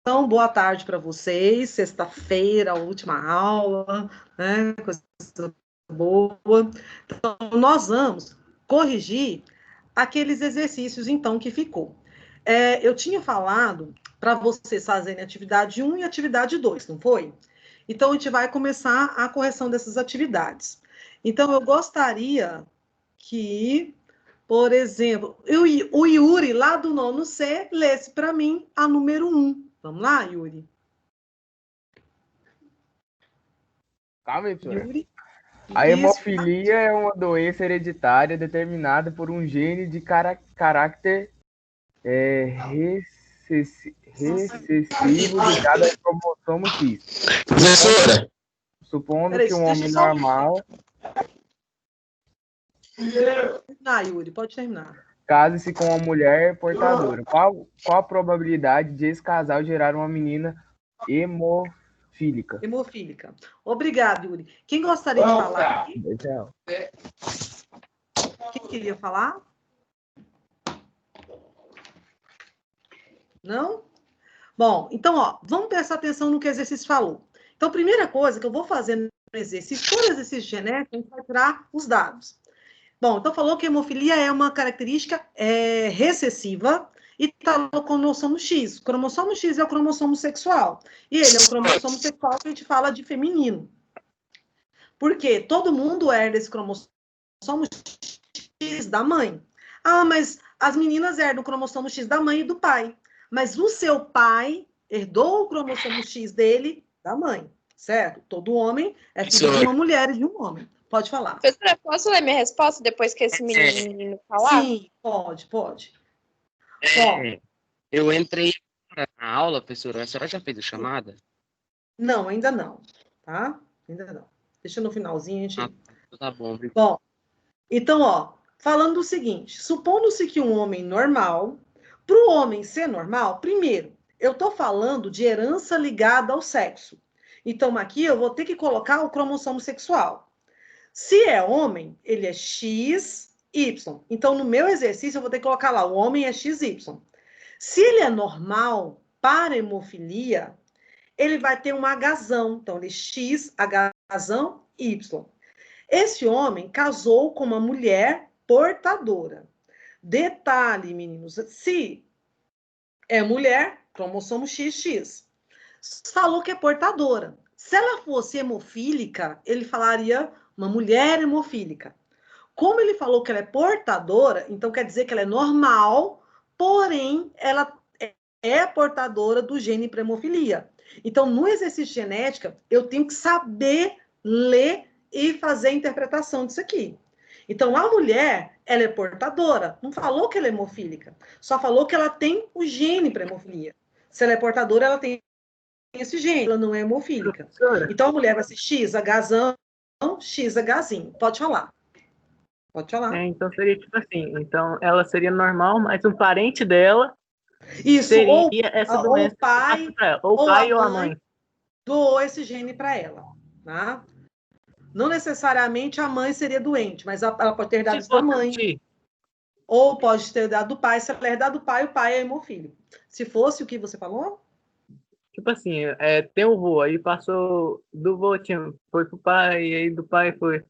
Então, boa tarde para vocês. Sexta-feira, a última aula, né? Coisa boa. Então, nós vamos corrigir aqueles exercícios, então, que ficou. Eu tinha falado para vocês fazerem atividade 1 e atividade 2, não foi? Então, a gente vai começar a correção dessas atividades. Então, eu gostaria que, por exemplo, o Yuri, lá do nono C, lesse para mim a número 1. Vamos lá, Yuri? Calma aí, professora. Yuri? A Isso. hemofilia é uma doença hereditária determinada por um gene de caráter recessivo ligado ao cromossomo X. Professora, Supondo Peraí, que um deixa homem só- normal Yuri, pode terminar. case-se com uma mulher portadora. Qual a probabilidade de esse casal gerar uma menina hemofílica? Hemofílica. Obrigado, Yuri. Quem gostaria de falar aqui? Quem queria falar? Não? Bom, então, vamos prestar atenção no que o exercício falou. Então, a primeira coisa que eu vou fazer no exercício, todo exercício genético, a gente vai tirar os dados. Bom, então falou que a hemofilia é uma característica recessiva e está no cromossomo X. O cromossomo X é o cromossomo sexual. E ele é um cromossomo sexual que a gente fala de feminino. Porque todo mundo herda esse cromossomo X da mãe. Ah, mas as meninas herdam o cromossomo X da mãe e do pai. Mas o seu pai herdou o cromossomo X dele da mãe, certo? Todo homem é filho de uma mulher e de um homem. Pode falar. Professora, posso ler minha resposta depois que esse menino falar? Sim, pode. Bom, eu entrei na aula, professora. A senhora já fez a chamada? não, ainda não, tá? Ainda não. Deixa no finalzinho a gente... Tá bom. Bom, então, falando o seguinte, supondo-se que um homem normal, para o homem ser normal, primeiro, eu estou falando de herança ligada ao sexo. Então, aqui eu vou ter que colocar o cromossomo sexual. Se é homem, ele é XY. Então, no meu exercício, eu vou ter que colocar lá, o homem é XY. Se ele é normal para hemofilia, ele vai ter um Hzão. Então, ele é X, Hzão, Y. Esse homem casou com uma mulher portadora. Detalhe, meninos, se é mulher, cromossomo XX. Falou que é portadora. Se ela fosse hemofílica, ele falaria uma mulher hemofílica. Como ele falou que ela é portadora, então quer dizer que ela é normal, porém ela é portadora do gene para hemofilia. Então, no exercício de genética, eu tenho que saber ler e fazer a interpretação disso aqui. Então, a mulher, ela é portadora. Não falou que ela é hemofílica. Só falou que ela tem o gene para hemofilia. Se ela é portadora, ela tem esse gene. Ela não é hemofílica. Então, a mulher vai ser XHzão, XHzinho. Pode falar. Pode falar. Então seria tipo assim, então ela seria normal, mas um parente dela Isso, seria essa doença ou o pai, ou o pai ou a mãe doou esse gene para ela, tá? Não necessariamente a mãe seria doente, mas ela pode ter herdado isso da mãe. Ou pode ter herdado do pai. Se ela herdar do pai, o pai é hemofílico. Se fosse o que você falou? Tipo assim, tem o vô, aí passou do vô, foi pro pai, e aí do pai foi...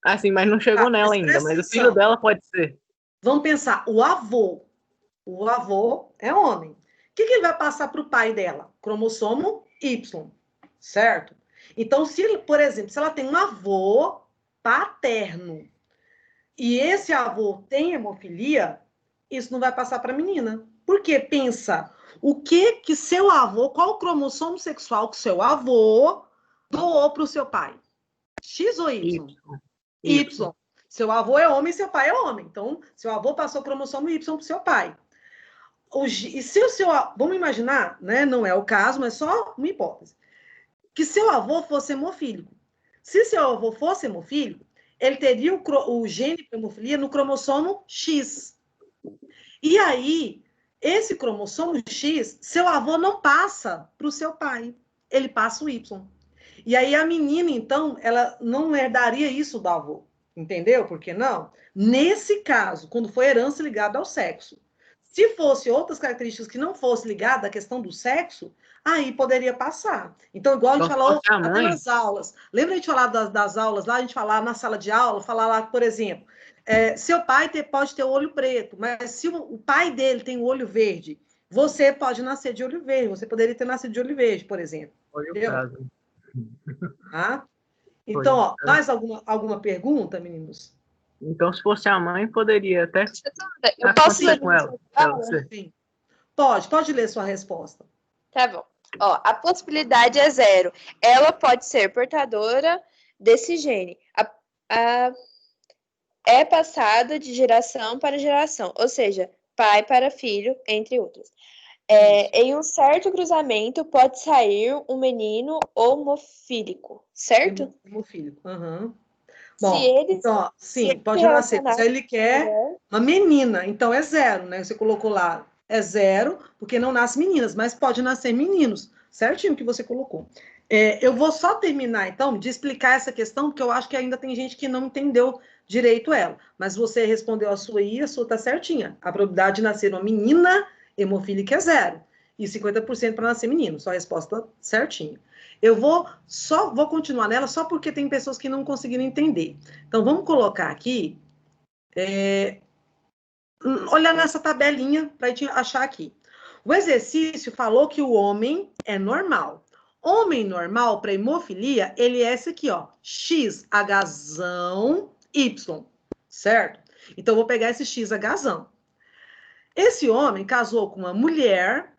Assim, mas não chegou nela ainda, mas o filho dela pode ser. Vamos pensar, o avô. O avô é homem. O que ele vai passar para o pai dela? Cromossomo Y, certo? Então, por exemplo, se ela tem um avô paterno e esse avô tem hemofilia, isso não vai passar para a menina. Porque pensa, que seu avô, qual o cromossomo sexual que seu avô doou para o seu pai? X ou Y? Y. Seu avô é homem, seu pai é homem. Então, seu avô passou o cromossomo Y para o seu pai. E se o seu... Vamos imaginar, né? Não é o caso, mas só uma hipótese. Que seu avô fosse hemofílico. Se seu avô fosse hemofílico, ele teria o gene para hemofilia no cromossomo X. E aí, esse cromossomo X, seu avô não passa para o seu pai. Ele passa o Y. E aí, a menina, então, ela não herdaria isso do avô. Entendeu? Por que não? Nesse caso, quando for herança ligada ao sexo. Se fosse outras características que não fosse ligada à questão do sexo, aí poderia passar. Então, igual a gente Então, falou se fosse a até mãe- nas aulas. Lembra a gente falar das aulas lá, a gente falar na sala de aula, falar lá, por exemplo, seu pai pode ter o olho preto, mas se o pai dele tem o olho verde, você pode nascer de olho verde, você poderia ter nascido de olho verde, por exemplo. Foi o Entendeu? caso. Tá? Foi Então, o ó, caso. mais alguma pergunta, meninos? Então, se fosse a mãe, poderia até Eu posso acontecer ler com minha ela. Pra resposta? você. Sim. Pode ler sua resposta. Tá bom. Ó, a possibilidade é 0. Ela pode ser portadora desse gene. É passada de geração para geração, ou seja, pai para filho, entre outras. Em um certo cruzamento pode sair um menino homofílico, certo? Hemofílico. Uhum. Se Bom, eles então, ó, se sim, eles se pode nascer. Mas relacionarem ele com a quer mulher, uma menina, então é 0, né? Você colocou lá, é 0, porque não nasce meninas, mas pode nascer meninos, certinho que você colocou. Eu vou só terminar, então, de explicar essa questão, porque eu acho que ainda tem gente que não entendeu direito ela. Mas você respondeu a sua aí, a sua tá certinha. A probabilidade de nascer uma menina hemofílica é 0. E 50% para nascer menino. Só a resposta certinha. Eu vou continuar nela só porque tem pessoas que não conseguiram entender. Então, vamos colocar aqui, olhar nessa tabelinha para a gente achar aqui. O exercício falou que o homem é normal. Homem normal para hemofilia, ele é esse aqui, ó, XHzão Y, certo? Então, eu vou pegar esse XHzão. Esse homem casou com uma mulher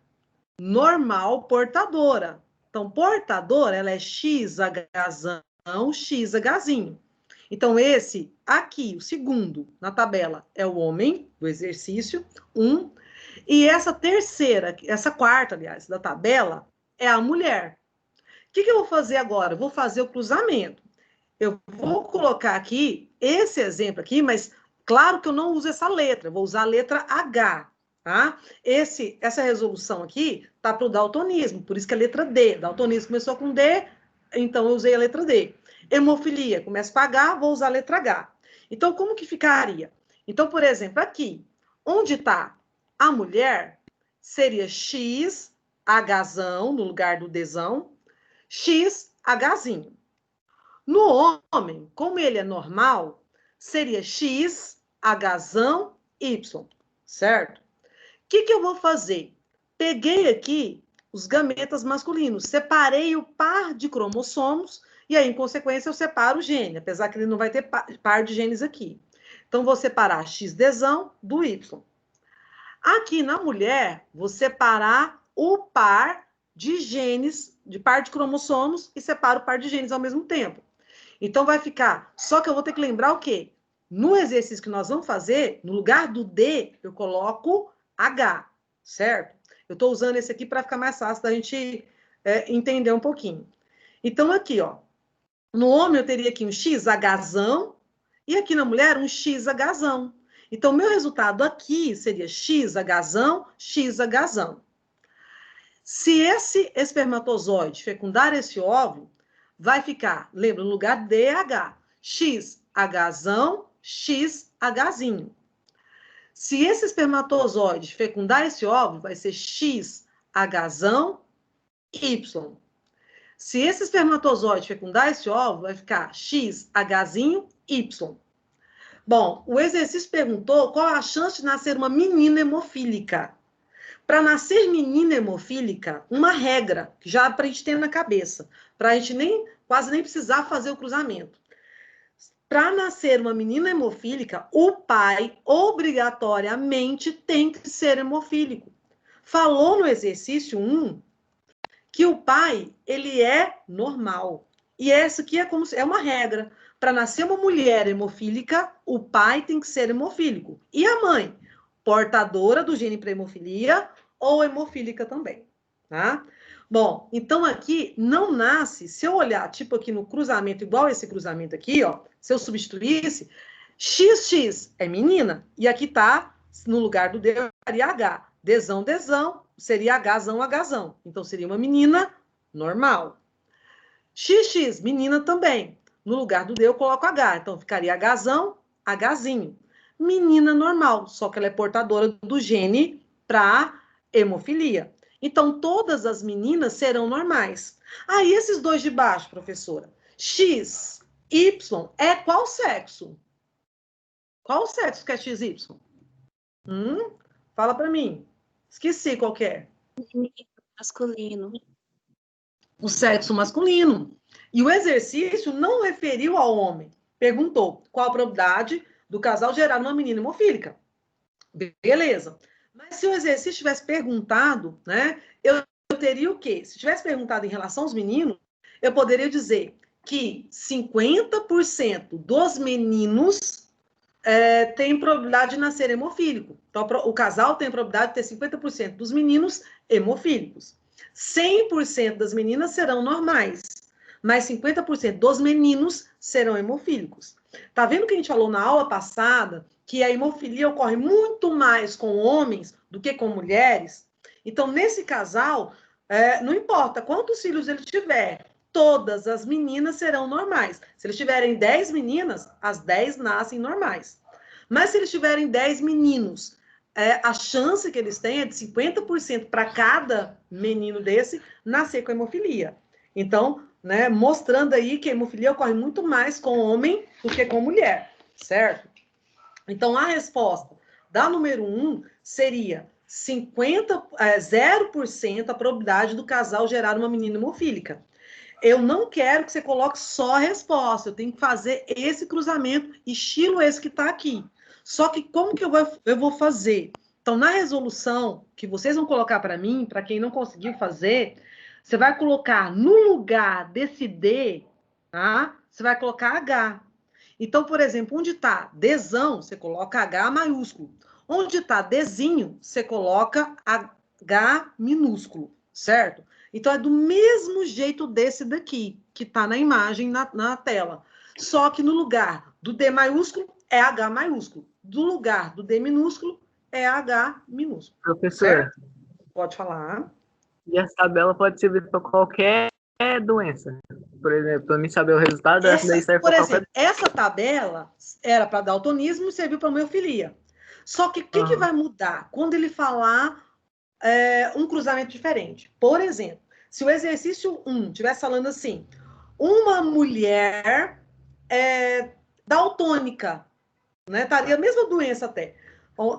normal portadora. Então, portadora, ela é XHzão, XHzinho. Então, esse aqui, o segundo na tabela, é o homem do exercício, 1. E essa quarta, aliás, da tabela, é a mulher. O que eu vou fazer agora? Eu vou fazer o cruzamento. Eu vou colocar aqui esse exemplo aqui, mas claro que eu não uso essa letra, eu vou usar a letra H, tá? Essa resolução aqui tá para o daltonismo, por isso que é a letra D. Daltonismo começou com D, então eu usei a letra D. Hemofilia começa com H, vou usar a letra H. Então, como que ficaria? Então, por exemplo, aqui, onde está a mulher, seria X, Hzão, no lugar do Dzão, X, Hzinho. No homem, como ele é normal, seria X, Hzão, Y, certo? O que eu vou fazer? Peguei aqui os gametas masculinos, separei o par de cromossomos e aí, em consequência, eu separo o gene, apesar que ele não vai ter par de genes aqui. Então, vou separar XDzão do Y. Aqui na mulher, vou separar o par de genes, de par de cromossomos e separo o par de genes ao mesmo tempo. Então, vai ficar... Só que eu vou ter que lembrar o quê? No exercício que nós vamos fazer, no lugar do D, eu coloco H, certo? Eu estou usando esse aqui para ficar mais fácil da gente entender um pouquinho. Então, aqui, ó. No homem, eu teria aqui um XHzão e aqui na mulher, um XHzão. Então, meu resultado aqui seria XHzão, XHzão. Se esse espermatozoide fecundar esse óvulo, vai ficar, lembra, no lugar DH, XHzão, XHzinho. Se esse espermatozoide fecundar esse óvulo, vai ser XHzão, Y. Se esse espermatozoide fecundar esse óvulo, vai ficar XHzinho, Y. Bom, o exercício perguntou qual a chance de nascer uma menina hemofílica. Para nascer menina hemofílica, uma regra, que já para a gente ter na cabeça, para a gente quase nem precisar fazer o cruzamento. Para nascer uma menina hemofílica, o pai obrigatoriamente tem que ser hemofílico. Falou no exercício 1 que o pai, ele é normal. E essa aqui é uma regra. Para nascer uma mulher hemofílica, o pai tem que ser hemofílico. E a mãe? Portadora do gene para hemofilia ou hemofílica também, tá? Bom, então aqui não nasce, se eu olhar, tipo aqui no cruzamento, igual esse cruzamento aqui, ó, se eu substituísse, XX é menina, e aqui tá, no lugar do D, seria H. Dzão, Dzão, seria Hzão, Hzão. Então, seria uma menina normal. XX, menina também. No lugar do D, eu coloco H. Então, ficaria Hzão, Hzinho. Menina normal, só que ela é portadora do gene para hemofilia. Então, todas as meninas serão normais. Aí, esses dois de baixo, professora. X, Y, é qual sexo? Qual sexo que é XY? Fala para mim. Esqueci qual que é. Masculino. O sexo masculino. E o exercício não referiu ao homem. Perguntou qual a probabilidade do casal gerar uma menina hemofílica. Beleza. Mas se o exercício tivesse perguntado, né, eu teria o quê? Se tivesse perguntado em relação aos meninos, eu poderia dizer que 50% dos meninos tem probabilidade de nascer hemofílico. Então, o casal tem probabilidade de ter 50% dos meninos hemofílicos. 100% das meninas serão normais, mas 50% dos meninos serão hemofílicos. Tá vendo que a gente falou na aula passada que a hemofilia ocorre muito mais com homens do que com mulheres? Então, nesse casal, não importa quantos filhos ele tiver, todas as meninas serão normais. Se eles tiverem 10 meninas, as 10 nascem normais. Mas se eles tiverem 10 meninos, a chance que eles têm é de 50% para cada menino desse nascer com hemofilia. Então, né, mostrando aí que a hemofilia ocorre muito mais com homem do que com mulher, certo? Então, a resposta da número 1 seria 0% a probabilidade do casal gerar uma menina hemofílica. Eu não quero que você coloque só a resposta, eu tenho que fazer esse cruzamento, estilo esse que está aqui. Só que como que eu vou fazer? Então, na resolução que vocês vão colocar para mim, para quem não conseguiu fazer, você vai colocar no lugar desse D, tá? Você vai colocar H. Então, por exemplo, onde está Dzão, você coloca H maiúsculo. Onde está Dzinho, você coloca H minúsculo, certo? Então, é do mesmo jeito desse daqui, que está na imagem, na tela. Só que no lugar do D maiúsculo, é H maiúsculo. Do lugar do D minúsculo, é H minúsculo. Professor, certo? Pode falar. E essa tabela pode servir para qualquer doença. Por exemplo, para mim saber o resultado, essa daí serve para qualquer... Essa tabela era para daltonismo e serviu para hemofilia. Só que o que vai mudar? Quando ele falar um cruzamento diferente. Por exemplo, se o exercício 1 estivesse falando assim, uma mulher daltônica, né? Estaria a mesma doença até,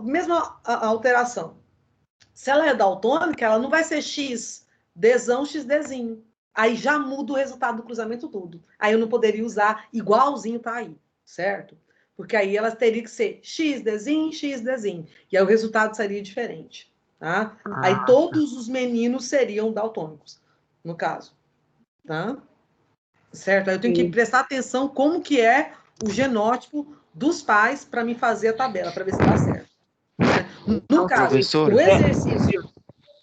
mesma alteração. Se ela é daltônica, ela não vai ser X, Dzão, XDzinho. Aí já muda o resultado do cruzamento tudo. Aí eu não poderia usar igualzinho tá aí, certo? Porque aí elas teriam que ser XDzinho, XDzinho. E aí o resultado seria diferente. Tá? Aí todos os meninos seriam daltônicos, no caso. Tá? Certo? Aí eu tenho que prestar atenção como que é o genótipo dos pais para me fazer a tabela, para ver se dá certo. No caso, professor, o exercício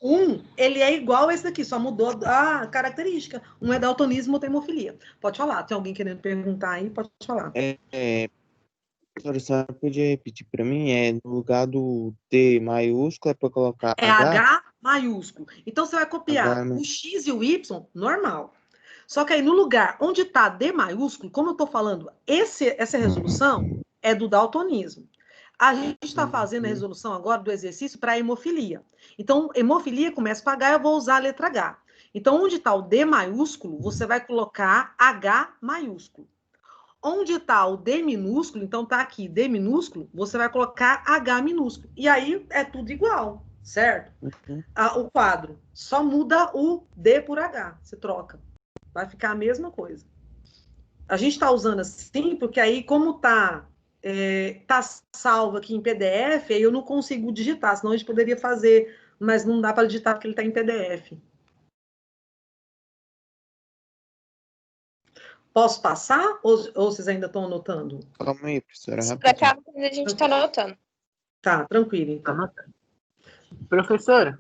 1, ele é igual a esse daqui, só mudou a característica. Um é daltonismo, outro é hemofilia. Pode falar. Tem alguém querendo perguntar aí? Pode falar. Professora, você podia repetir para mim? No lugar do D maiúsculo é para colocar H maiúsculo. Então, você vai copiar o X e o Y, normal. Só que aí, no lugar onde está D maiúsculo, como eu estou falando, essa resolução é do daltonismo. A gente está fazendo a resolução agora do exercício para hemofilia. Então, hemofilia começa com H, eu vou usar a letra H. Então, onde está o D maiúsculo, você vai colocar H maiúsculo. Onde está o D minúsculo, então está aqui D minúsculo, você vai colocar H minúsculo. E aí é tudo igual, certo? O quadro. Só muda o D por H, você troca. Vai ficar a mesma coisa. A gente está usando assim, porque aí, como está salvo aqui em PDF, aí eu não consigo digitar, senão a gente poderia fazer, mas não dá para digitar porque ele está em PDF. Posso passar? Ou vocês ainda estão anotando? Calma aí, professora. Para cá, a gente está anotando. Tá, tranquilo, então. Professora.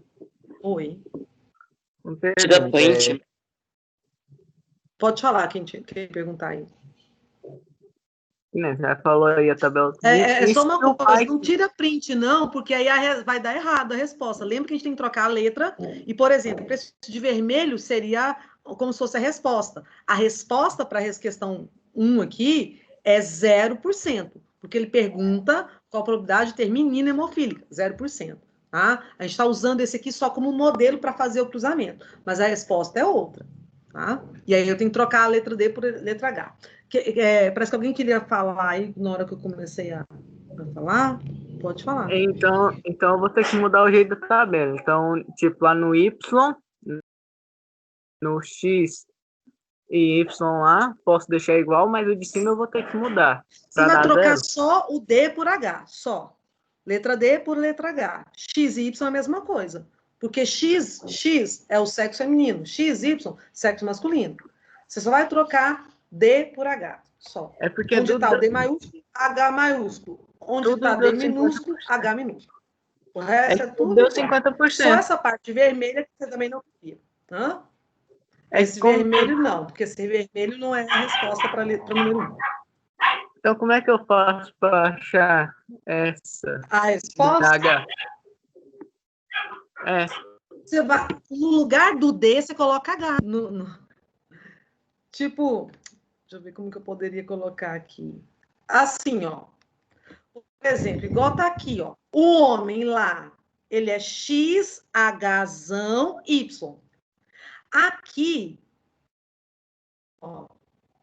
Oi. Tira print. Pode falar, quem perguntar aí. Já falou aí a tabela. Só uma coisa, não tira print, não, porque aí vai dar errado a resposta. Lembra que a gente tem que trocar a letra, e, por exemplo, o de vermelho seria como se fosse a resposta. A resposta para a questão 1 aqui é 0%, porque ele pergunta qual a probabilidade de ter menina hemofílica, 0%. tá? A gente está usando esse aqui só como modelo para fazer o cruzamento, mas a resposta é outra, tá? E aí eu tenho que trocar a letra D por letra H. Parece que alguém queria falar aí na hora que eu comecei a falar. Pode falar. Então eu vou ter que mudar o jeito da tabela. Então, tipo, lá no Y, no X e Y lá, posso deixar igual, mas o de cima eu vou ter que mudar. Você vai trocar zero. só o D por H, só. Letra D por letra H. X e Y é a mesma coisa. Porque X é o sexo feminino, XY, sexo masculino. Você só vai trocar D por H, só. É porque onde está o D maiúsculo, H maiúsculo. Onde está D minúsculo, 50%. H minúsculo. O resto é tudo deu igual. 50%. Só essa parte vermelha que você também não queria. Hã? Esse vermelho não, porque esse vermelho não é a resposta para a letra número 1. Então, como é que eu faço para achar essa? A resposta? H? É. Você vai, no lugar do D, você coloca H. Tipo, deixa eu ver como que eu poderia colocar aqui. Assim, ó. Por exemplo, igual tá aqui, ó. O homem lá, ele é XHY. Aqui, ó,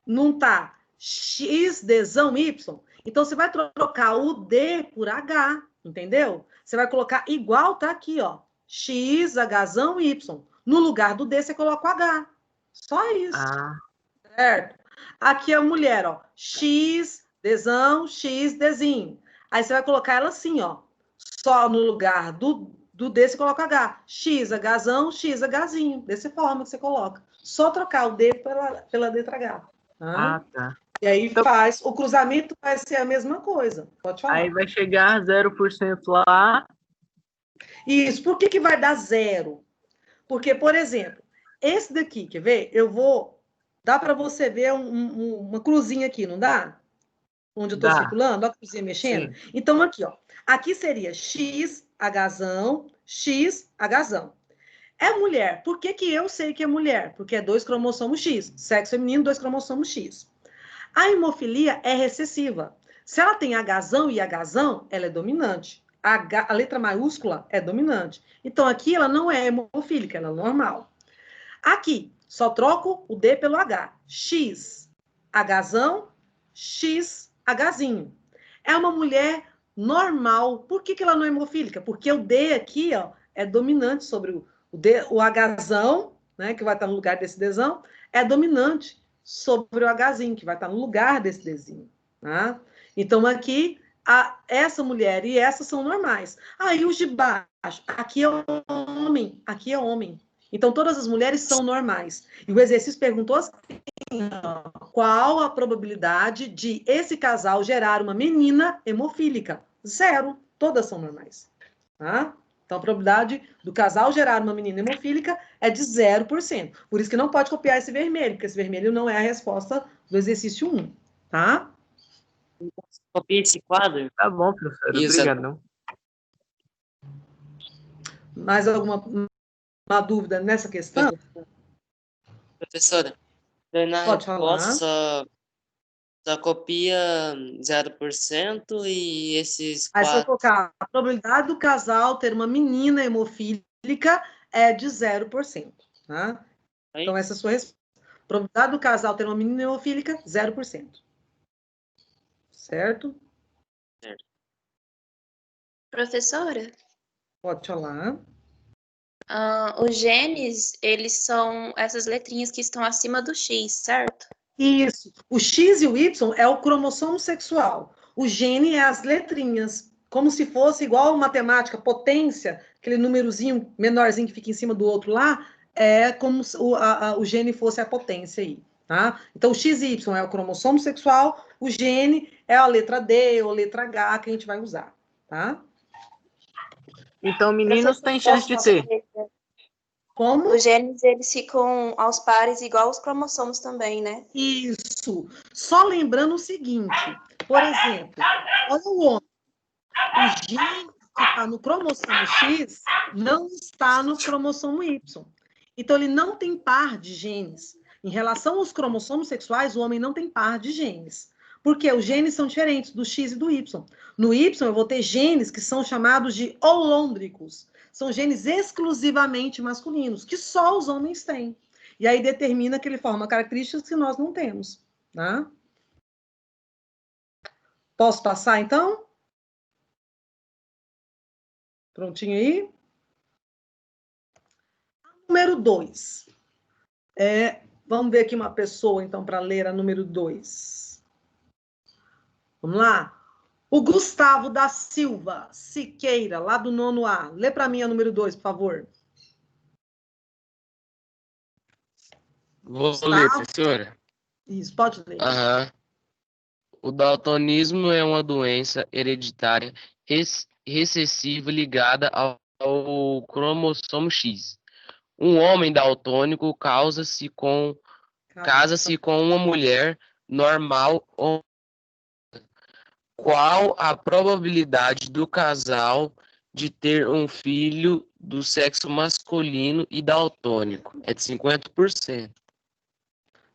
não tá XDzão-Y. Então, você vai trocar o D por H, entendeu? Você vai colocar igual tá aqui, ó. XHzão-Y. No lugar do D, você coloca o H. Só isso. Certo? Aqui é a mulher, ó. XDzão, XDzinho. Aí você vai colocar ela assim, ó. Só no lugar do D, você coloca H. XHzão, XHzinho. Dessa forma que você coloca. Só trocar o D pela letra H. Tá? Tá. E aí então, o cruzamento vai ser a mesma coisa. Pode falar. Aí vai chegar 0% lá. Isso. Por que vai dar 0? Porque, por exemplo, esse daqui, quer ver? Dá para você ver uma cruzinha aqui, não dá? Onde eu estou circulando, ó, a cruzinha mexendo. Sim. Então, aqui, ó. Aqui seria XHzão, XHzão. É mulher. Por que eu sei que é mulher? Porque é 2 cromossomos X. Sexo feminino, 2 cromossomos X. A hemofilia é recessiva. Se ela tem Hzão e Hzão, ela é dominante. A letra maiúscula é dominante. Então, aqui ela não é hemofílica, ela é normal. Aqui, só troco o D pelo H. X, Hzão, X, Hzinho. É uma mulher normal. Por que ela não é hemofílica? Porque o D aqui, ó, é dominante sobre o D, o Hzão, né, que vai estar no lugar desse Dzão, é dominante sobre o Hzinho, que vai estar no lugar desse Dzinho. Tá? Então, aqui, essa mulher e essa são normais. Aí, os de baixo, aqui é homem, aqui é homem. Então, todas as mulheres são normais. E o exercício perguntou assim, qual a probabilidade de esse casal gerar uma menina hemofílica? 0. Todas são normais. Tá? Então, a probabilidade do casal gerar uma menina hemofílica é de 0%. Por isso que não pode copiar esse vermelho, porque esse vermelho não é a resposta do exercício 1. Tá? Copia esse quadro. Tá bom, professor. Obrigado. Mais alguma dúvida nessa questão? Professora, na resposta só copia 0% e esses 4... Aí você vai colocar a probabilidade do casal ter uma menina hemofílica é de 0%. Tá? Então, essa é a sua resposta. Probabilidade do casal ter uma menina hemofílica, 0%. Certo? Certo. Professora? Pode falar. Os genes, eles são essas letrinhas que estão acima do X, certo? Isso. O X e o Y é o cromossomo sexual. O gene é as letrinhas. Como se fosse igual matemática, potência, aquele númerozinho menorzinho que fica em cima do outro lá, é como se o gene fosse a potência aí. Tá? Então, o XY é o cromossomo sexual, o gene é a letra D ou letra H que a gente vai usar. Tá? Então, meninos têm chance de ter. Como? Os genes, eles ficam aos pares igual os cromossomos também, né? Isso. Só lembrando o seguinte, por exemplo, olha o homem. O gene que está no cromossomo X não está no cromossomo Y. Então, ele não tem par de genes. Em relação aos cromossomos sexuais, o homem não tem par de genes. Porque os genes são diferentes do X e do Y. No Y, eu vou ter genes que são chamados de holôndricos. São genes exclusivamente masculinos, que só os homens têm. E aí determina que ele forma características que nós não temos. Tá? Posso passar, então? Prontinho aí? Número 2. Vamos ver aqui uma pessoa, então, para ler a número 2. Vamos lá? O Gustavo da Silva Siqueira, lá do 9º A. Lê para mim a número 2, por favor. Vou Gustavo? ler, professora. Isso, pode ler. Aham. O daltonismo é uma doença hereditária recessiva ligada ao cromossomo X. Um homem daltônico casa-se com uma mulher normal. Qual a probabilidade do casal de ter um filho do sexo masculino e daltônico? É de 50%.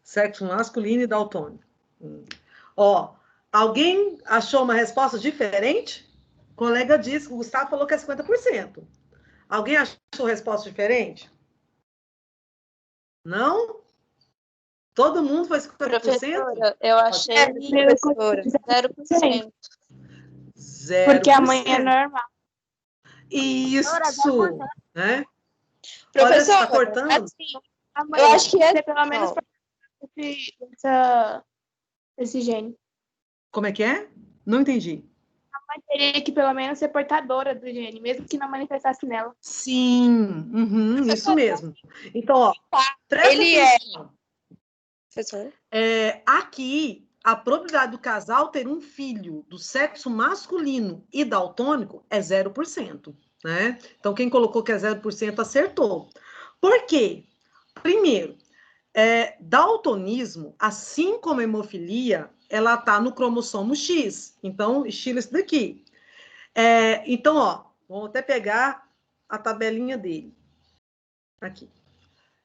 Sexo masculino e daltônico. Ó, alguém achou uma resposta diferente? O colega disse, o Gustavo falou que é 50%. Alguém achou resposta diferente? Não? Todo mundo foi 50%? Professora, eu achei, professora, 0%. Porque a mãe é normal. Isso, né? Professora, olha, você tá cortando? assim, A mãe eu acho que é pelo menos esse gene. Como é que é? Não entendi. A mãe teria que pelo menos ser portadora do gene, mesmo que não manifestasse nela. Sim, isso mesmo. Então, ó, presta ele atenção. Professora? Aqui, a probabilidade do casal ter um filho do sexo masculino e daltônico é 0%, né? Então, quem colocou que é 0% acertou. Por quê? Primeiro, daltonismo, assim como a hemofilia, ela está no cromossomo X. Então, estilo esse daqui. Então, ó, vamos até pegar a tabelinha dele. Aqui.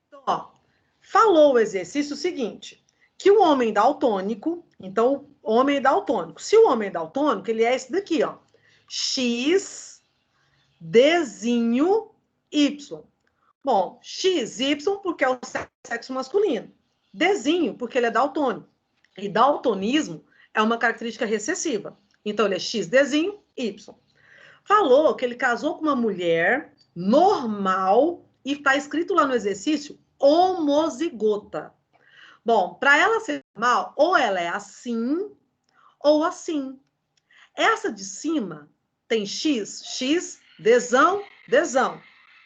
Então, ó, falou o exercício seguinte, que o homem daltônico, então, o homem daltônico, se o homem daltônico, ele é esse daqui, ó, X, Dzinho, Y. Bom, XY porque é o sexo masculino. Dzinho porque ele é daltônico. E daltonismo é uma característica recessiva. Então, ele é X, Dzinho, Y. Falou que ele casou com uma mulher normal e está escrito lá no exercício homozigota. Bom, para ela ser normal, ou ela é assim ou assim. Essa de cima tem X, Dzão.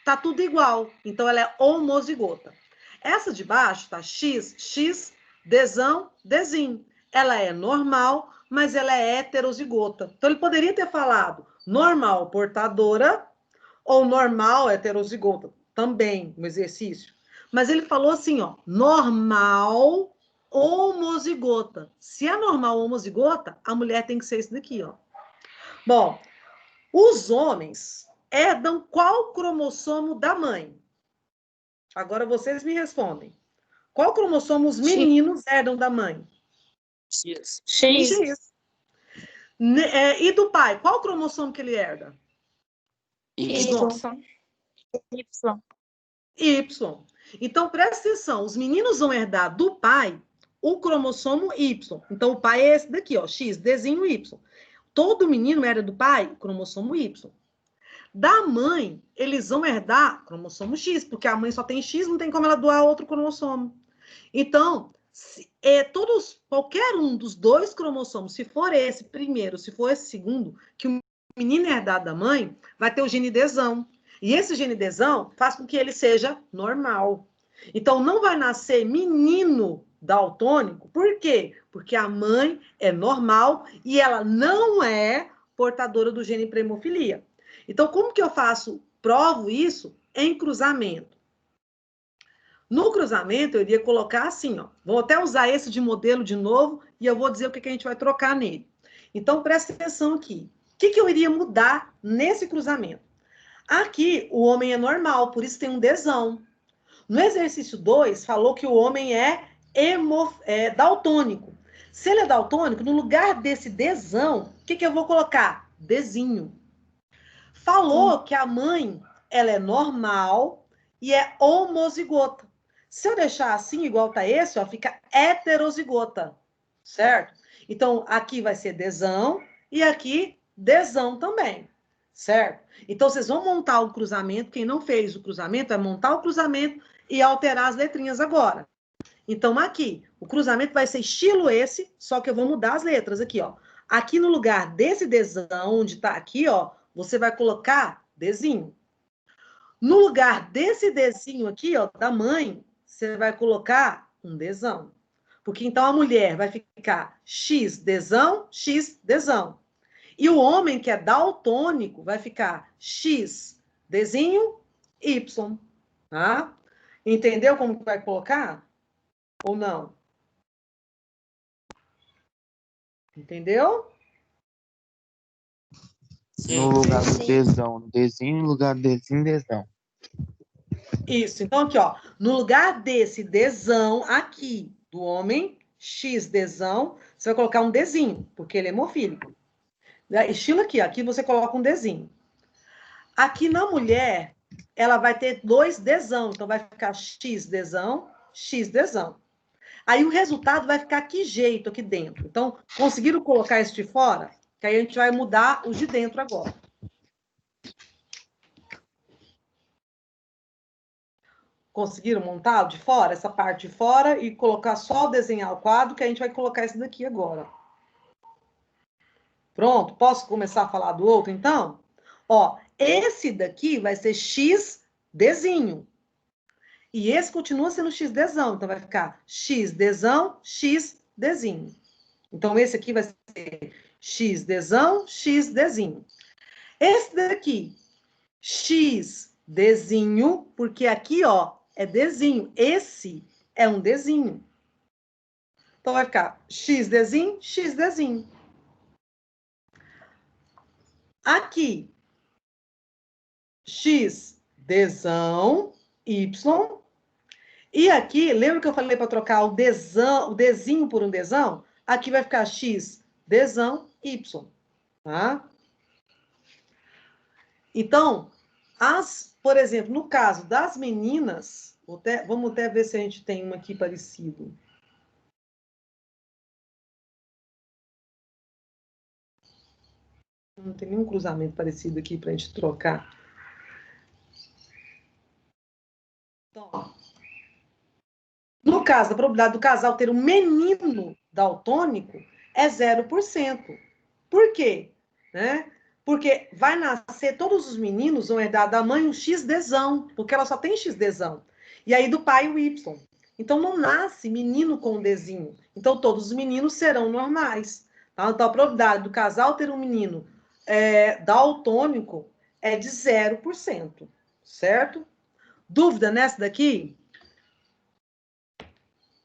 Tá tudo igual. Então, ela é homozigota. Essa de baixo tá X, Dzão, Dzinho. Ela é normal, mas ela é heterozigota. Então, ele poderia ter falado normal portadora ou normal heterozigota. Também no exercício. Mas ele falou assim, ó, normal homozigota. Se é normal homozigota, a mulher tem que ser isso daqui, ó. Bom, os homens herdam qual cromossomo da mãe? Agora vocês me respondem. Qual cromossomo os meninos herdam da mãe? X. X. E do pai? Qual cromossomo que ele herda? Y. Y. Então, presta atenção. Os meninos vão herdar do pai o cromossomo Y. Então, o pai é esse daqui, ó. X, Dzinho, Y. Todo menino herda do pai o cromossomo Y. Da mãe, eles vão herdar cromossomo X, porque a mãe só tem X, não tem como ela doar outro cromossomo. Então, qualquer um dos dois cromossomos, se for esse primeiro, se for esse segundo, que o menino herdar da mãe, vai ter o gene Dzão. E esse gene Dzão faz com que ele seja normal. Então, não vai nascer menino daltônico. Por quê? Porque a mãe é normal e ela não é portadora do gene para hemofilia. Então, como que eu provo isso? Em cruzamento. No cruzamento, eu iria colocar assim, ó. Vou até usar esse de modelo de novo e eu vou dizer o que a gente vai trocar nele. Então, presta atenção aqui. O que eu iria mudar nesse cruzamento? Aqui, o homem é normal, por isso tem um Dzão. No exercício 2, falou que o homem é daltônico. Se ele é daltônico, no lugar desse Dzão, o que eu vou colocar? Dzinho. Falou que a mãe, ela é normal e é homozigota. Se eu deixar assim, igual tá esse, ó, fica heterozigota, certo? Então, aqui vai ser Dzão e aqui Dzão também, certo? Então, vocês vão montar o cruzamento. Quem não fez o cruzamento vai montar o cruzamento e alterar as letrinhas agora. Então, aqui, o cruzamento vai ser estilo esse, só que eu vou mudar as letras aqui, ó. Aqui no lugar desse Dzão, onde tá aqui, ó, você vai colocar Dzinho. No lugar desse Dzinho aqui, ó, da mãe, você vai colocar um Dzão. Porque então a mulher vai ficar X Dzão, X Dzão. E o homem, que é daltônico, vai ficar X Dzinho, Y. Tá? Entendeu como que vai colocar? Ou não? Entendeu? No lugar do Dzão, Dzinho, no lugar do Dzinho, Dzão. Isso. Então, aqui, ó. No lugar desse Dzão aqui, do homem, X Dzão, você vai colocar um Dzinho, porque ele é hemofílico. Estilo aqui, ó. Aqui você coloca um Dzinho. Aqui na mulher, ela vai ter 2 Dzão. Então, vai ficar X Dzão, X Dzão. Aí o resultado vai ficar que jeito aqui dentro. Então, conseguiram colocar isso de fora? Que aí a gente vai mudar os de dentro agora. Conseguiram montar o de fora, essa parte de fora, e colocar só desenhar o quadro, que a gente vai colocar esse daqui agora. Pronto? Posso começar a falar do outro, então? Ó, esse daqui vai ser X Dzinho. E esse continua sendo X Dzão. Então, vai ficar X Dzão, X Dzinho. Então, esse aqui vai ser X Dzão, X Dzinho. Esse daqui, X Dzinho, porque aqui, ó, é Dzinho. Esse é um Dzinho. Então, vai ficar X Dzinho, X Dzinho. Aqui, X Dzão, Y. E aqui, lembra que eu falei para trocar o Dzinho por um Dzão? Aqui vai ficar X Dzão, Y. Tá? Então, por exemplo, no caso das meninas, vamos até ver se a gente tem uma aqui parecido. Não tem nenhum cruzamento parecido aqui para a gente trocar. Então, ó. No caso, a probabilidade do casal ter um menino daltônico é 0%. Por quê? Né? Porque vai nascer, todos os meninos vão herdar da mãe um XDzão, porque ela só tem XDzão. E aí do pai o Y. Então não nasce menino com Dzinho. Então todos os meninos serão normais. Tá? Então a probabilidade do casal ter um menino daltônico é de 0%. Certo? Dúvida nessa daqui?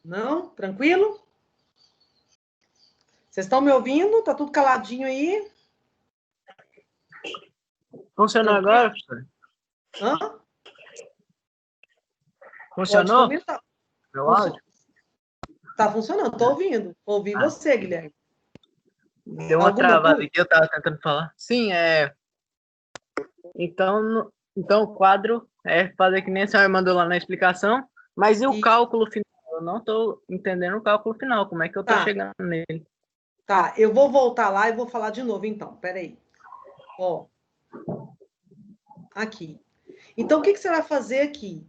Não? Tranquilo? Vocês estão me ouvindo? Tá tudo caladinho aí? Funcionou agora, professor? Hã? Funcionou? Meu áudio? Tá funcionando, tô ouvindo. Ouvi você, Guilherme. Deu uma travada aqui, eu tava tentando falar. Sim, Então o quadro é fazer que nem a senhora mandou lá na explicação, mas e o cálculo final? Eu não tô entendendo o cálculo final, como é que eu tô chegando nele? Tá, eu vou voltar lá e vou falar de novo, então. Peraí. Ó. Aqui. Então, o que você vai fazer aqui?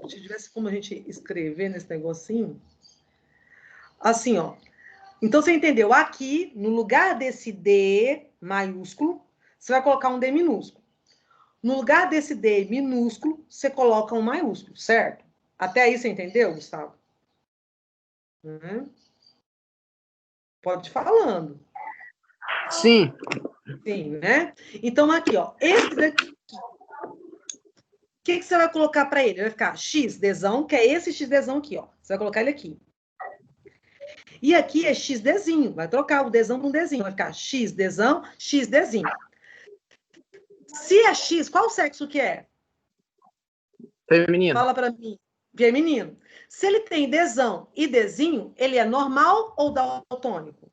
Se tivesse como a gente escrever nesse negocinho. Assim, ó. Então, você entendeu? Aqui, no lugar desse D maiúsculo, você vai colocar um D minúsculo. No lugar desse D minúsculo, você coloca um maiúsculo, certo? Até aí você entendeu, Gustavo? Pode ir falando. Sim. Sim, né? Então, aqui, ó. Esse daqui. O que você vai colocar para ele? Vai ficar XDzão, que é esse XDzão aqui, ó. Você vai colocar ele aqui. E aqui é XDzinho. Vai trocar o Dzão por um Dzinho. Vai ficar XDzão, XDzinho. Se é X, qual sexo que é? Feminino. Fala para mim. feminino. Se ele tem Dzão e Dzinho, ele é normal ou daltônico?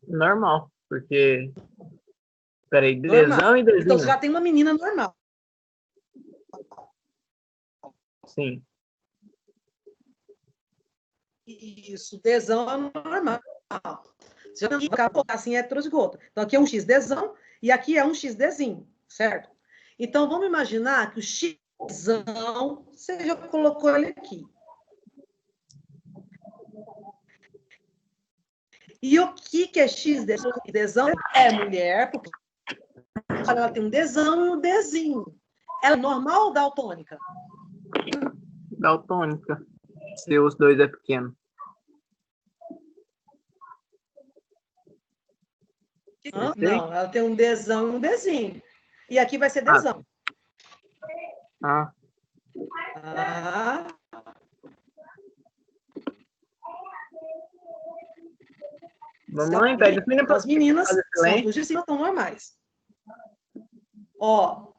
Normal, porque... Peraí, Normal. Dzão e Então, Dzinho. você já tem uma menina normal. Sim. Isso, Dzão é normal. Você já fica assim, heterozigoto. Então, aqui é um X Dzão e aqui é um X Dzinho, certo? Então, vamos imaginar que o Xzão, você já colocou ele aqui. E o que é X Dzão? É mulher, porque ela tem um Dzão e um Dzinho. Ela é normal ou daltônica? Daltônica. Se os dois é pequeno. Não, ela tem um Dzão e um Dzinho. E aqui vai ser Dzão. Ah. Mamãe, pede os meninos. As meninas são dos de cima, estão normais. Ó,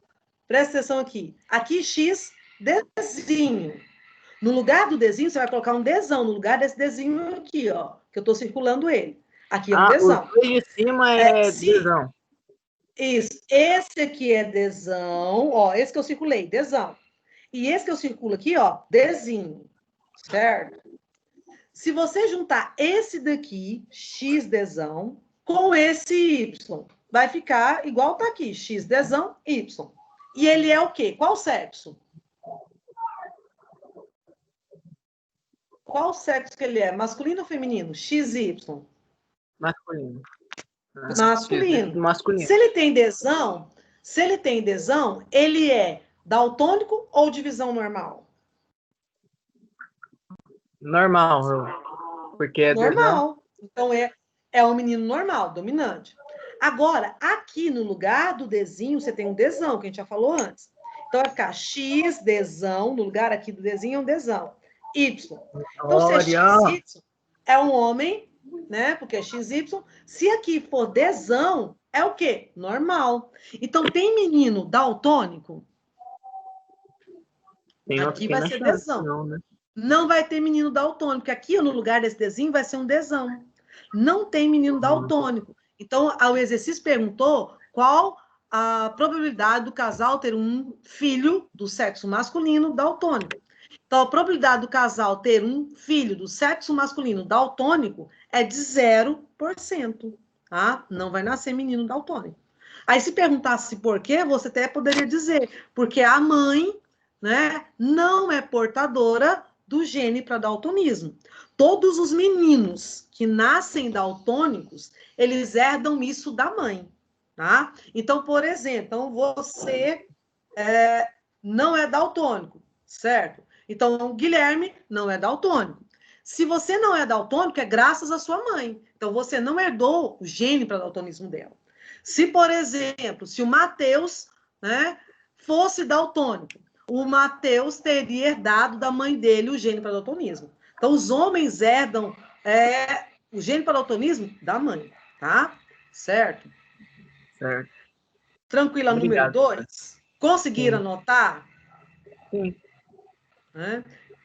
presta atenção aqui. Aqui, X, Dzinho. No lugar do Dzinho, você vai colocar um Dzão. No lugar desse Dzinho aqui, ó. Que eu estou circulando ele. Aqui é um Dzão. O de cima é Dzão. Isso. Esse aqui é Dzão. Ó, esse que eu circulei, Dzão. E esse que eu circulo aqui, ó, Dzinho. Certo? Se você juntar esse daqui, X Dzão, com esse Y, vai ficar igual tá aqui, X Dzão, Y. E ele é o quê? Qual sexo? Qual sexo que ele é? Masculino ou feminino? XY? Masculino. Masculino. Se ele tem Dzão, ele é daltônico ou divisão normal? Normal, porque é normal. Então é um menino normal, dominante. Agora, aqui no lugar do Dzinho, você tem um Dzão, que a gente já falou antes. Então vai ficar X, Dzão, no lugar aqui do Dzinho é um Dzão. Y. Então, se é XY, é um homem, né? Porque é XY. Se aqui for Dzão, é o quê? Normal. Então, tem menino daltônico? Aqui vai ser Dzão. Não, né? Não vai ter menino daltônico, porque aqui no lugar desse Dzinho vai ser um Dzão. Não tem menino daltônico. Então, o exercício perguntou qual a probabilidade do casal ter um filho do sexo masculino daltônico. Então, a probabilidade do casal ter um filho do sexo masculino daltônico é de 0%. Tá? Não vai nascer menino daltônico. Aí, se perguntasse por quê, você até poderia dizer, porque a mãe, né, não é portadora do gene para daltonismo. Todos os meninos que nascem daltônicos, eles herdam isso da mãe, tá? Então, por exemplo, você não é daltônico, certo? Então, o Guilherme não é daltônico. Se você não é daltônico, é graças à sua mãe. Então, você não herdou o gene para daltonismo dela. Se, por exemplo, se o Matheus, né, fosse daltônico, o Matheus teria herdado da mãe dele o gene para daltonismo. Então, os homens herdam o gene para daltonismo da mãe, tá? Certo? Certo. Tranquila, número 2? Conseguiram anotar? Sim.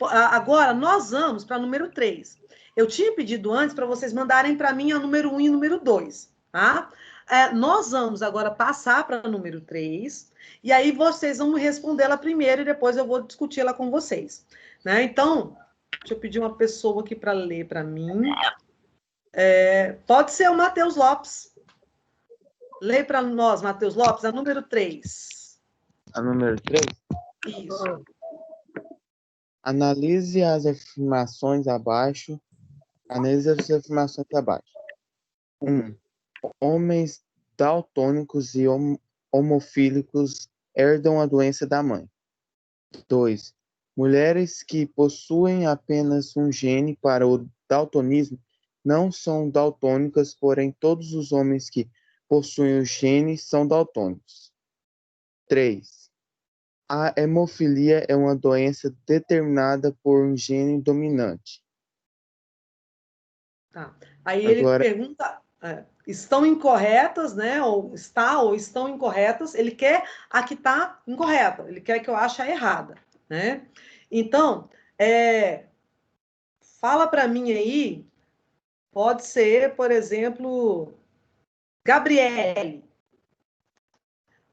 Agora, nós vamos para número 3. Eu tinha pedido antes para vocês mandarem para mim a número 1 e número 2, tá? Nós vamos agora passar para o número 3, e aí vocês vão responder ela primeiro e depois eu vou discutir ela com vocês. Né? Então, deixa eu pedir uma pessoa aqui para ler para mim. Pode ser o Matheus Lopes. Lê para nós, Matheus Lopes, a número 3. A número 3? Isso. Analise as afirmações abaixo. 1. Homens daltônicos e homofílicos herdam a doença da mãe. 2. Mulheres que possuem apenas um gene para o daltonismo não são daltônicas, porém todos os homens que possuem o gene são daltônicos. 3. A hemofilia é uma doença determinada por um gene dominante. Tá. Aí ele pergunta, estão incorretas, né? Ou estão incorretas. Ele quer a que está incorreta. Ele quer que eu ache a errada, né? Então, fala para mim aí, pode ser, por exemplo, Gabriele.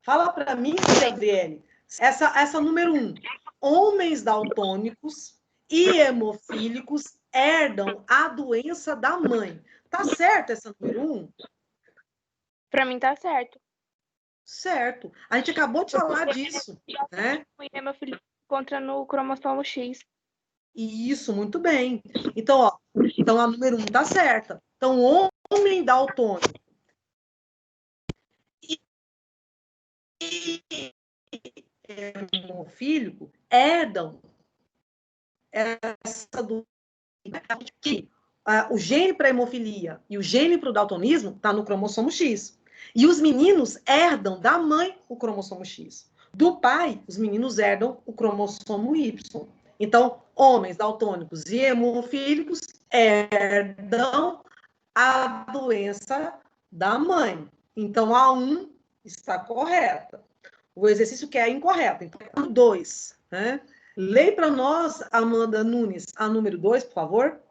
Fala para mim, Gabriele, essa número 1. Homens daltônicos e hemofílicos herdam a doença da mãe. Tá certo essa número 1? Pra mim tá certo. Certo. A gente acabou de falar disso, né? E meu filho encontra no cromossomo X. Isso, muito bem. Então, ó, então a número 1 tá certa. Então, homem daltônico e hemofílico herdam essa doença que o gene para hemofilia e o gene para o daltonismo está no cromossomo X. E os meninos herdam da mãe o cromossomo X. Do pai, os meninos herdam o cromossomo Y. Então, homens daltônicos e hemofílicos herdam a doença da mãe. Então, a 1 está correta. O exercício que é incorreto. Então, é o 2. Né? Lê para nós, Amanda Nunes, a número 2, por favor.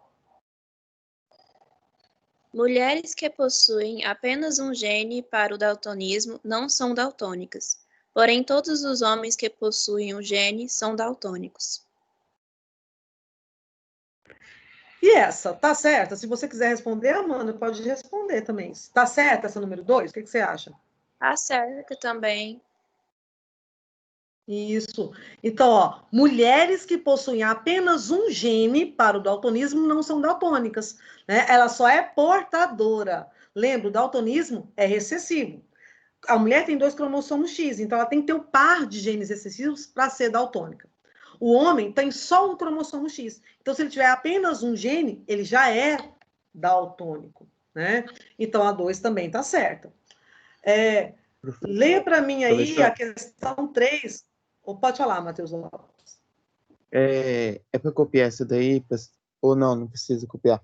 Mulheres que possuem apenas um gene para o daltonismo não são daltônicas. Porém, todos os homens que possuem um gene são daltônicos. E essa, tá certa? Se você quiser responder, Amanda, pode responder também. Tá certa essa número 2? O que você acha? Tá certa também. Isso. Então, ó, mulheres que possuem apenas um gene para o daltonismo não são daltônicas, né? Ela só é portadora. Lembra, o daltonismo é recessivo. A mulher tem 2 cromossomos X, então ela tem que ter um par de genes recessivos para ser daltônica. O homem tem só um cromossomo X. Então, se ele tiver apenas um gene, ele já é daltônico, né? Então, a 2 também está certa. Lê para mim aí a questão 3. Ou pode falar, Matheus Lopes. É para copiar essa daí? Ou não precisa copiar?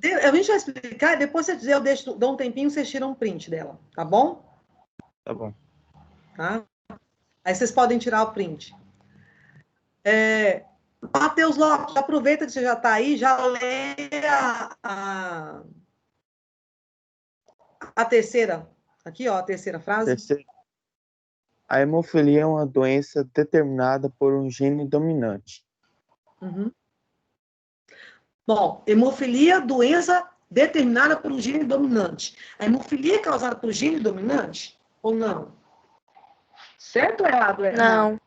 A gente vai explicar, depois eu dou um tempinho, vocês tiram um print dela, tá bom? Tá bom. Tá? Aí vocês podem tirar o print. Matheus Lopes, aproveita que você já está aí, já lê a terceira. Aqui, ó, a terceira frase. A hemofilia é uma doença determinada por um gene dominante. Uhum. Bom, hemofilia, doença determinada por um gene dominante. A hemofilia é causada por gene dominante ou não? Certo ou errado? Não.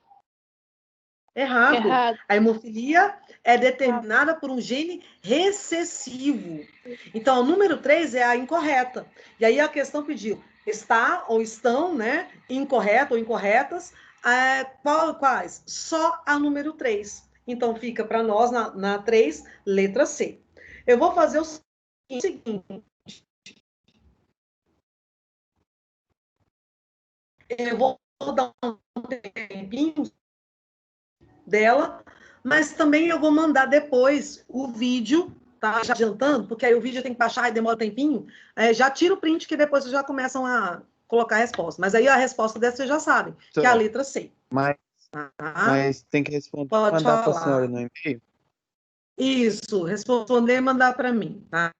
Errado. A hemofilia é determinada por um gene recessivo. Então, o número 3 é a incorreta. E aí a questão pediu, está ou estão, né, incorreto ou incorretas, quais? Só a número 3. Então, fica para nós, na 3, letra C. Eu vou fazer o seguinte. Eu vou dar um tempinho dela, mas também eu vou mandar depois o vídeo, tá? Já adiantando, porque aí o vídeo tem que baixar e demora um tempinho. Já tira o print que depois vocês já começam a colocar a resposta. Mas aí a resposta dessa vocês já sabem, que é a letra C. Mas tem que responder, pode mandar para a falar. senhora no e-mail? Isso, responder e mandar para mim, tá?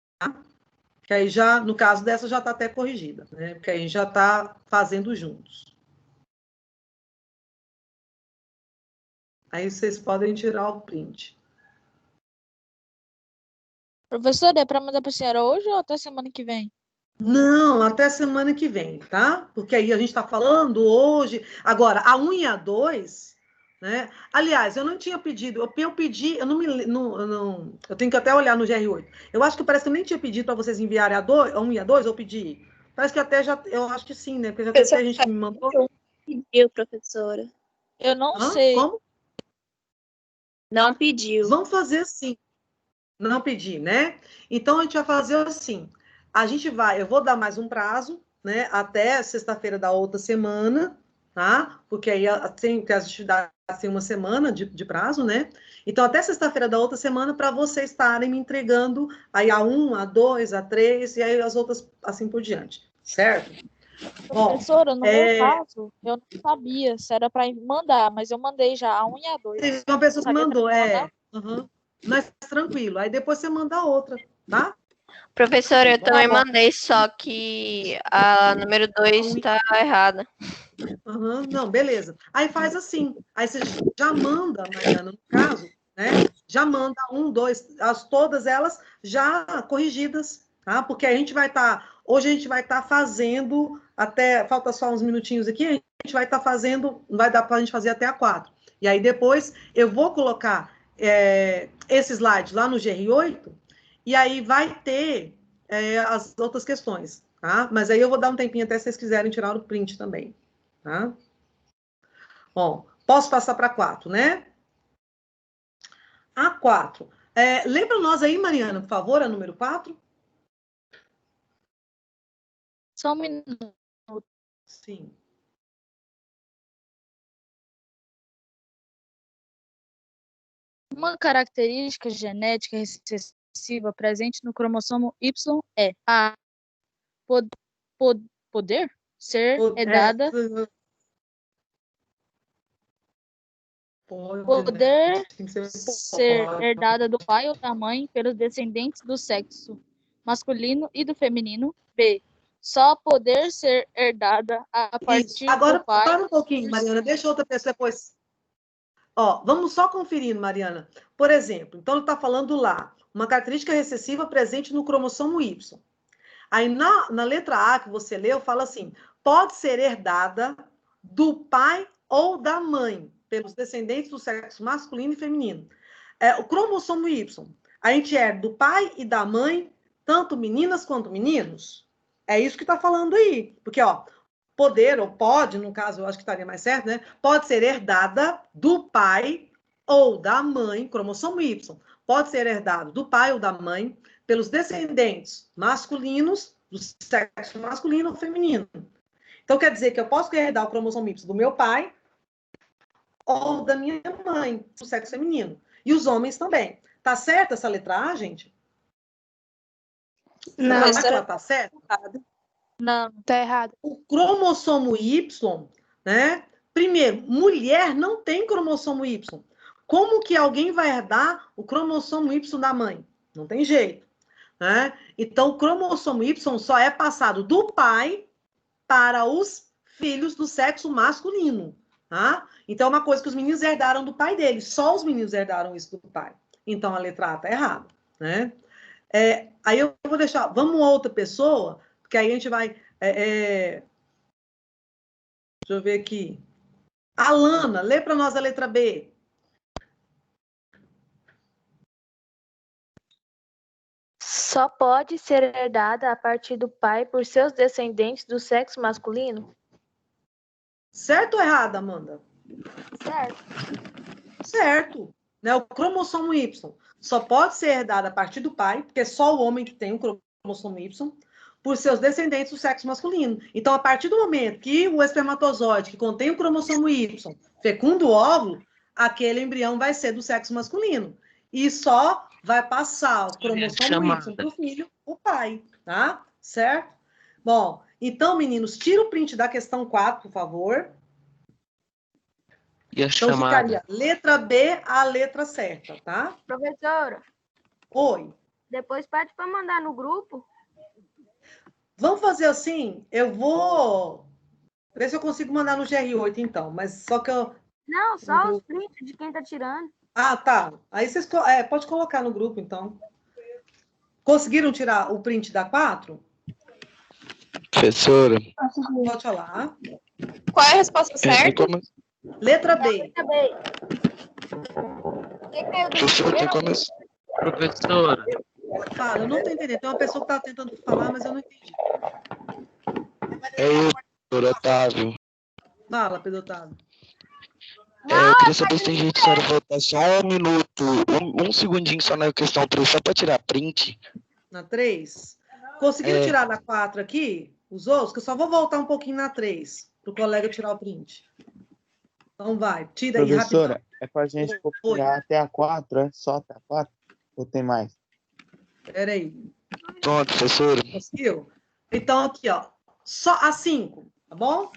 Que aí já, no caso dessa, já está até corrigida, né? Porque aí já está fazendo juntos. Aí vocês podem tirar o print. Professora, é para mandar para a senhora hoje ou até semana que vem? Não, até semana que vem, tá? Porque aí a gente está falando hoje. Agora, a 1 e a 2, né? Aliás, eu não tinha pedido, eu pedi, eu não, eu tenho que até olhar no GR8. Eu acho que parece que eu nem tinha pedido para vocês enviarem a 1 e a 2, eu pedi. Parece que até já, eu acho que sim, né? Porque já teve gente que me mandou. Pediu, professora. Eu não sei. Como? Não pediu. Vamos fazer assim. Não pedir, né? Então, a gente vai fazer assim. Eu vou dar mais um prazo, né? Até sexta-feira da outra semana, tá? Porque aí tem as atividades têm uma semana de prazo, né? Então, até sexta-feira da outra semana, para vocês estarem me entregando aí a 1, a 2, a 3, e aí as outras assim por diante, certo? Bom, Professora, no meu caso, eu não sabia se era para mandar, mas eu mandei já a 1 e a 2. teve uma pessoa que Sabia mandou, também mandar? Uhum. Mas tranquilo. Aí depois você manda a outra, tá? Professora, eu Tá também bom. mandei, só que a número 2 está errada. Uhum. Não, beleza. Aí faz assim. Aí você já manda, Mariana, no caso, né? Já manda 1, 2, todas elas já corrigidas, tá? Porque a gente vai hoje a gente vai estar fazendo até, falta só uns minutinhos aqui, a gente vai estar fazendo, não vai dar para a gente fazer até a 4. E aí depois eu vou colocar esse slide lá no GR8 e aí vai ter as outras questões, tá? Mas aí eu vou dar um tempinho até se vocês quiserem tirar o print também, tá? Bom, posso passar para 4, né? A 4. Lembra nós aí, Mariana, por favor, a número 4? Só um minuto. Sim. Uma característica genética recessiva presente no cromossomo Y é a poder ser herdada. Poder ser herdada do pai ou da mãe pelos descendentes do sexo masculino e do feminino. B. Só poder ser herdada a partir Agora, do pai. para um pouquinho, Mariana, deixa outra pessoa depois. Ó, vamos só conferindo, Mariana. Por exemplo, então ele está falando lá, uma característica recessiva presente no cromossomo Y. Aí na letra A que você leu, fala assim, pode ser herdada do pai ou da mãe, pelos descendentes do sexo masculino e feminino. O cromossomo Y, a gente herda do pai e da mãe, tanto meninas quanto meninos. É isso que está falando aí. Porque, ó, poder, ou pode, no caso, eu acho que estaria mais certo, né? Pode ser herdada do pai ou da mãe, cromossomo Y, pode ser herdado do pai ou da mãe, pelos descendentes masculinos, do sexo masculino ou feminino. Então, quer dizer que eu posso herdar o cromossomo Y do meu pai ou da minha mãe, do sexo feminino. E os homens também. Tá certa essa letra A, gente? Não, Ela tá certa? Não, tá errado. O cromossomo Y, né? Primeiro, mulher não tem cromossomo Y. Como que alguém vai herdar o cromossomo Y da mãe? Não tem jeito, né? Então, o cromossomo Y só é passado do pai para os filhos do sexo masculino, tá? Então, é uma coisa que os meninos herdaram do pai deles. Só os meninos herdaram isso do pai. Então, a letra A tá errada, né? Aí eu vou deixar... Vamos outra pessoa, porque aí a gente vai... Deixa eu ver aqui. Alana, lê para nós a letra B. Só pode ser herdada a partir do pai por seus descendentes do sexo masculino? Certo ou errado, Amanda? Certo. Certo. Né? O cromossomo Y só pode ser herdado a partir do pai, porque é só o homem que tem o cromossomo Y, por seus descendentes do sexo masculino. Então, a partir do momento que o espermatozoide que contém o cromossomo Y fecunda o óvulo, aquele embrião vai ser do sexo masculino. E só vai passar o cromossomo Y para o filho, o pai, tá? Certo? Bom, então, meninos, tira o print da questão 4, por favor. E a Então, chamada? ficaria letra B, a letra certa, tá? Professora, Oi. depois pede para mandar no grupo. Vamos fazer assim, eu vou ver se eu consigo mandar no GR8, então, mas só que eu... Não, só os prints de quem tá tirando. Ah, tá. Aí vocês pode colocar no grupo, então. Conseguiram tirar o print da 4? Professora. Pode falar. Qual é a resposta certa? Letra B. Letra B. Professora, tem como... Professora. Fala, eu não estou entendendo. Tem uma pessoa que está tentando falar, mas eu não entendi. É eu, doutor Otávio. Fala, Pedro Otávio. Eu queria saber se tem jeito de a senhora voltar só um minuto, um segundinho só na questão 3, só para tirar print. Na 3? Conseguiram tirar na 4 aqui? Os outros? Que eu só vou voltar um pouquinho na 3, para o colega tirar o print. Então vai, tira aí rapidão. Professora, é para a gente copiar até a 4, é? Só até a 4? Ou tem mais? Espera aí. Pronto, professora. Conseguiu? Então, aqui, ó. só a 5, tá bom?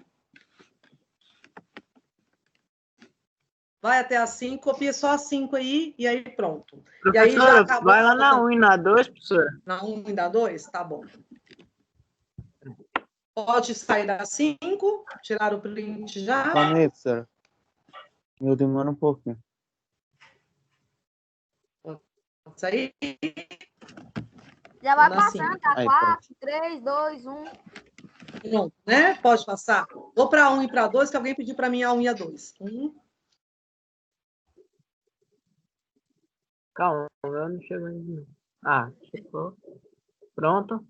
Vai até a 5, copia só a 5 aí, e aí pronto. E aí já Professora, acabou. vai lá na 1 e na 2, professora. Na 1 e na 2? Tá bom. Pode sair da 5, tirar o print já. Calma aí, professora. Eu demoro um pouquinho. Pode sair. Já vai Na passando, cinco. tá? Aí, 4, 3, 2, 1. Pronto, né? Pode passar. Vou para 1 e para 2, que alguém pediu para mim a 1 e a 2. 1. Calma, eu não chego ainda. Ah, chegou. Pronto.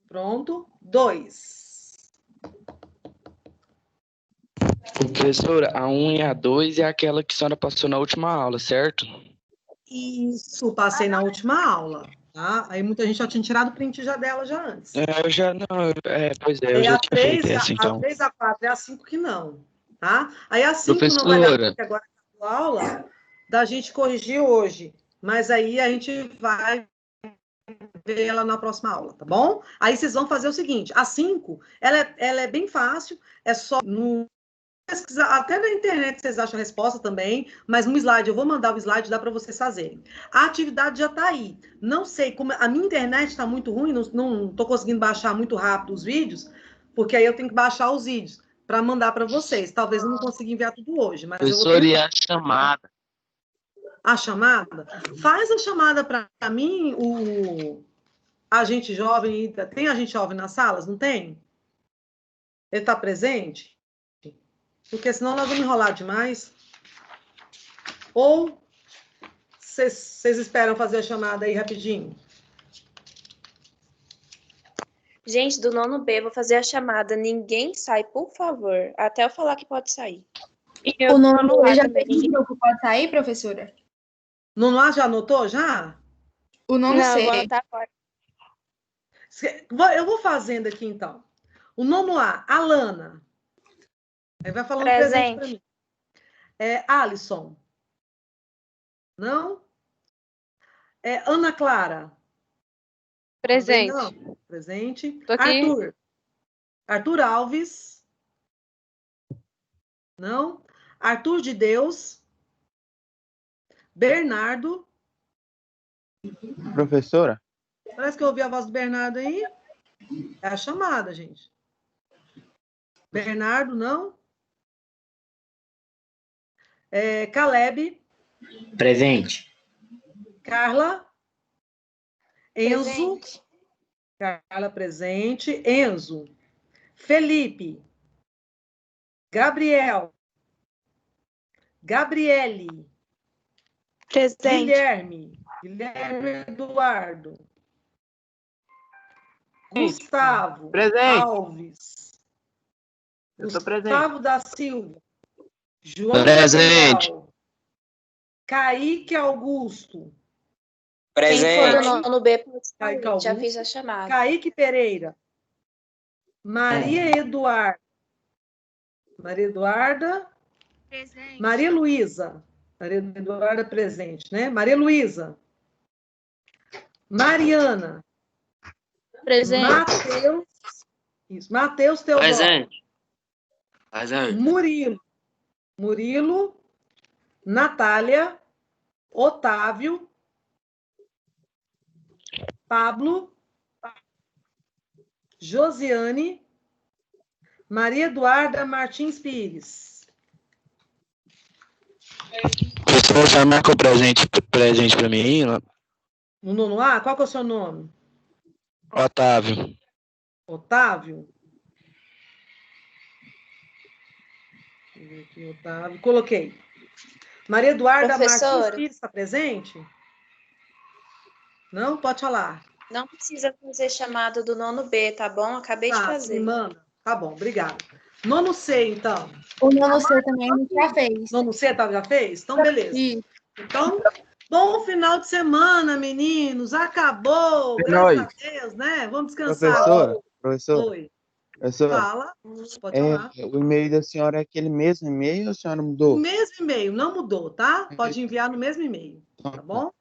Pronto. 2. Professora, a 1 e a 2 é aquela que a senhora passou na última aula, certo? Isso, passei na última aula. Tá? Aí muita gente já tinha tirado o print já dela já antes. Eu já não, pois é, eu Aí já a tinha 3, feito essa, então. a 3, a 4 e a 5 que não. Tá? Aí a 5 não vai dar, porque agora é a aula da gente corrigir hoje. Mas aí a gente vai ver ela na próxima aula, tá bom? Aí vocês vão fazer o seguinte, a 5, ela é bem fácil, é só no pesquisar, até na internet vocês acham a resposta também, mas no slide, eu vou mandar o slide, dá para vocês fazerem. A atividade já está aí. Não sei como, a minha internet está muito ruim, não estou conseguindo baixar muito rápido os vídeos, porque aí eu tenho que baixar os vídeos para mandar para vocês. Talvez eu não consiga enviar tudo hoje, mas eu vou Professor, e tentar. a chamada? A chamada? Faz a chamada para mim, o agente jovem, tem agente jovem nas salas, não tem? Ele está presente? Porque senão nós vamos enrolar demais. Ou vocês esperam fazer a chamada aí rapidinho? Gente, do 9º B, vou fazer a chamada. Ninguém sai, por favor. Até eu falar que pode sair. O 9º B já pediu que pode sair, professora? Nono A já anotou, já? O 9º Não, C. vou anotar agora. Eu vou fazendo aqui, então. O nono A, Alana. Aí vai falando presente para mim. Alisson. Não? Ana Clara. Presente. Não. Presente. Tô aqui. Arthur. Arthur Alves. Não. Arthur de Deus. Bernardo. Professora? Parece que eu ouvi a voz do Bernardo aí. É a chamada, gente. Bernardo, não? Caleb. Presente. Carla. Enzo. Presente. Carla, presente. Enzo. Felipe. Gabriel. Gabriele. Presente. Guilherme. Guilherme Eduardo. Gustavo. Presente. Alves. Eu tô presente. Gustavo da Silva. João Presente. Gabriel. Kaique Augusto. Quem for do Presente. 9º B, pode sair. Kaique Já Augusto. fiz a chamada. Kaique Pereira. Maria Eduarda. Maria Eduarda. Presente. Maria Luísa. Maria Eduarda presente, né? Maria Luísa. Mariana. Presente. Mateus. Isso. Mateus Teodoro. Presente. Presente. Murilo. Murilo. Natália. Otávio. Pablo. Josiane. Maria Eduarda Martins Pires. Professor, você marca o presente para mim, No nono A, qual que é o seu nome? Otávio. Otávio? Deixa eu ver aqui, Otávio. Coloquei. Maria Eduarda Professora. Martins Pires está presente? Não? Pode falar. Não precisa fazer chamada do 9º B, tá bom? Acabei de Me fazer. manda. Tá bom, obrigada. Nono C, então. O 9º C também a gente já fez. Nono C já fez? Então, beleza. Isso. Então, bom final de semana, meninos. Acabou. Graças a Deus, né? Vamos descansar. Professora. Oi. Professora. Fala. Pode falar. O e-mail da senhora é aquele mesmo e-mail ou a senhora mudou? O mesmo e-mail, não mudou, tá? Pode enviar no mesmo e-mail, tá bom?